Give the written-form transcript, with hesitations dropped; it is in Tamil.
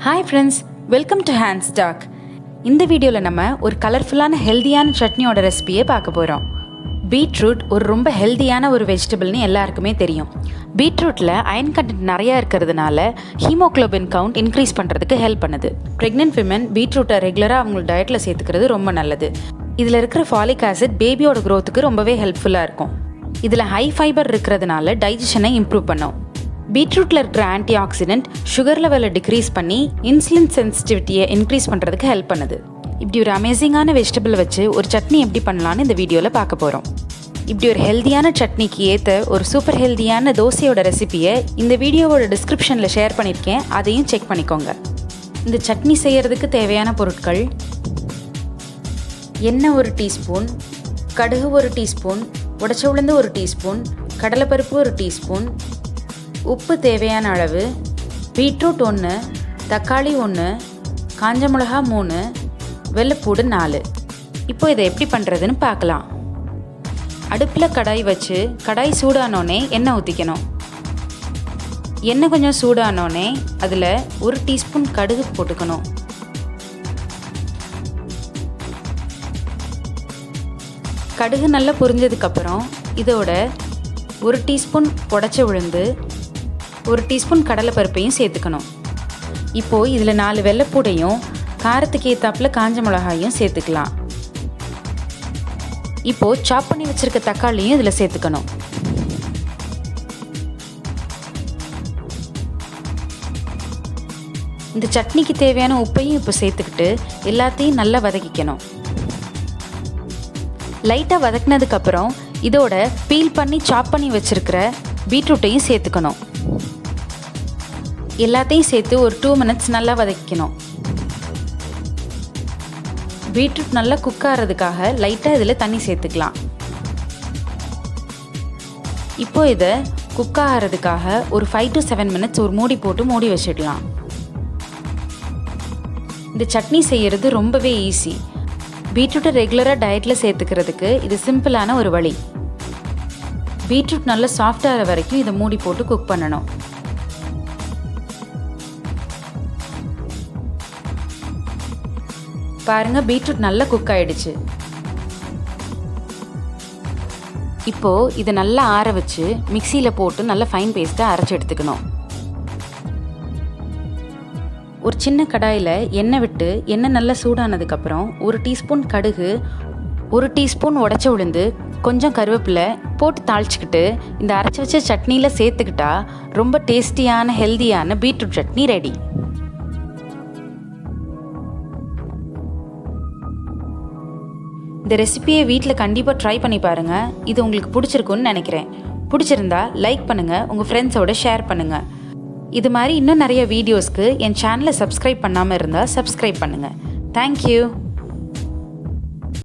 Hi friends, welcome to handstalk. இந்த வீடியோவில் நம்ம ஒரு கலர்ஃபுல்லான ஹெல்தியான சட்னியோட ரெசிபியை பார்க்க போகிறோம். பீட்ரூட் ஒரு ரொம்ப ஹெல்தியான ஒரு வெஜிடபிள்னு எல்லாருக்குமே தெரியும். பீட்ரூட்டில் அயன் கண்டென்ட் நிறையா இருக்கிறதுனால ஹீமோக்ளோபின் கவுண்ட் இன்க்ரீஸ் பண்ணுறதுக்கு ஹெல்ப் பண்ணுது. ப்ரெக்னென்ட் விமன் பீட்ரூட்டை ரெகுலராக அவங்களோட டயட்டில் சேர்த்துக்கிறது ரொம்ப நல்லது. இதில் இருக்கிற ஃபாலிக் ஆசிட் பேபியோட க்ரோத்துக்கு ரொம்பவே ஹெல்ப்ஃபுல்லாக இருக்கும். இதில் ஹை ஃபைபர் இருக்கிறதுனால டைஜஷனை இம்ப்ரூவ் பண்ணும். பீட்ரூட்டில் இருக்கிற ஆன்டி ஆக்சிடென்ட் சுகர் லெவலை டிக்ரீஸ் பண்ணி இன்சுலின் சென்சிட்டிவிட்டியை இன்க்ரீஸ் பண்ணுறதுக்கு ஹெல்ப் பண்ணுது. இப்படி ஒரு அமேசிங்கான வெஜிடபிள் வச்சு ஒரு சட்னி எப்படி பண்ணலான்னு இந்த வீடியோவில் பார்க்க போகிறோம். இப்படி ஒரு ஹெல்தியான சட்னிக்கு ஏற்ற ஒரு சூப்பர் ஹெல்தியான தோசையோட ரெசிபியை இந்த வீடியோவோட டிஸ்கிரிப்ஷனில் ஷேர் பண்ணியிருக்கேன், அதையும் செக் பண்ணிக்கோங்க. இந்த சட்னி செய்கிறதுக்கு தேவையான பொருட்கள்: எண்ணெய் 1 டீஸ்பூன், கடுகு 1 டீஸ்பூன், உடைச்ச உளுந்து 1 டீஸ்பூன், கடலைப்பருப்பு 1 டீஸ்பூன், உப்பு தேவையான அளவு, பீட்ரூட் 1, தக்காளி 1, காஞ்ச மிளகா 3, வெள்ளைப்பூடு 4. இப்போ இதை எப்படி பண்ணுறதுன்னு பார்க்கலாம். அடுப்பில் கடாய் வச்சு கடாய் சூடானோடனே எண்ணெய் ஊற்றிக்கணும். எண்ணெய் கொஞ்சம் சூடானோடனே அதில் 1 டீஸ்பூன் கடுகு போட்டுக்கணும். கடுகு நல்லா பொரிஞ்சதுக்கப்புறம் இதோட 1 டீஸ்பூன் உடைச்ச உளுந்து, 1 டீஸ்பூன் கடலைப்பருப்பையும் சேர்த்துக்கணும். இப்போது இதில் 4 வெள்ளைப்பூடையும் காரத்துக்கு ஏற்றாப்புல காஞ்ச மிளகாயும் சேர்த்துக்கலாம். இப்போது சாப் பண்ணி வச்சுருக்க தக்காளியும் இதில் சேர்த்துக்கணும். இந்த சட்னிக்கு தேவையான உப்பையும் இப்போ சேர்த்துக்கிட்டு எல்லாத்தையும் நல்லா வதக்கிக்கணும். லைட்டாக வதக்கினதுக்கப்புறம் இதோட பீல் பண்ணி சாப் பண்ணி வச்சுருக்கிற பீட்ரூட்டையும் சேர்த்துக்கணும். எல்லாத்தையும் சேர்த்து ஒரு 2 மினிட்ஸ் நல்லா வதக்கிக்கணும். பீட்ரூட் நல்லா குக் ஆகிறதுக்காக லைட்டாக இதில் தண்ணி சேர்த்துக்கலாம். இப்போ இதை குக் ஆகிறதுக்காக ஒரு 5 to 7 மினிட்ஸ் ஒரு மூடி போட்டு மூடி வச்சிடலாம். இந்த சட்னி செய்கிறது ரொம்பவே ஈஸி. பீட்ரூட்டை ரெகுலராக டயட்டில் சேர்த்துக்கிறதுக்கு இது சிம்பிளான ஒரு வழி. பீட்ரூட் நல்லா சாஃப்டாகிற வரைக்கும் இதை மூடி போட்டு குக் பண்ணணும். பாருங்கள், பீட்ரூட் நல்லா குக் ஆகிடுச்சு. இப்போது இதை நல்லா ஆற வச்சு மிக்சியில் போட்டு நல்லா ஃபைன் பேஸ்ட்டாக அரைச்சி எடுத்துக்கணும். ஒரு சின்ன கடாயில் எண்ணெய் விட்டு எண்ணெய் நல்லா சூடானதுக்கப்புறம் 1 டீஸ்பூன் கடுகு, 1 டீஸ்பூன் உடைச்ச உளுந்து, கொஞ்சம் கருவேப்பிலை போட்டு தாளிச்சிக்கிட்டு இந்த அரைச்சி வச்ச சட்னியில் சேர்த்துக்கிட்டா ரொம்ப டேஸ்டியான ஹெல்தியான பீட்ரூட் சட்னி ரெடி. இந்த ரெசிபியை வீட்டில் கண்டிப்பாக ட்ரை பண்ணி பாருங்கள். இது உங்களுக்கு பிடிச்சிருக்குன்னு நினைக்கிறேன். பிடிச்சிருந்தா லைக் பண்ணுங்கள், உங்கள் ஃப்ரெண்ட்ஸோட ஷேர் பண்ணுங்கள். இது மாதிரி இன்னும் நிறைய வீடியோஸ்க்கு என் சேனலை சப்ஸ்கிரைப் பண்ணாமல் இருந்தால் சப்ஸ்கிரைப் பண்ணுங்கள். தேங்க்யூ.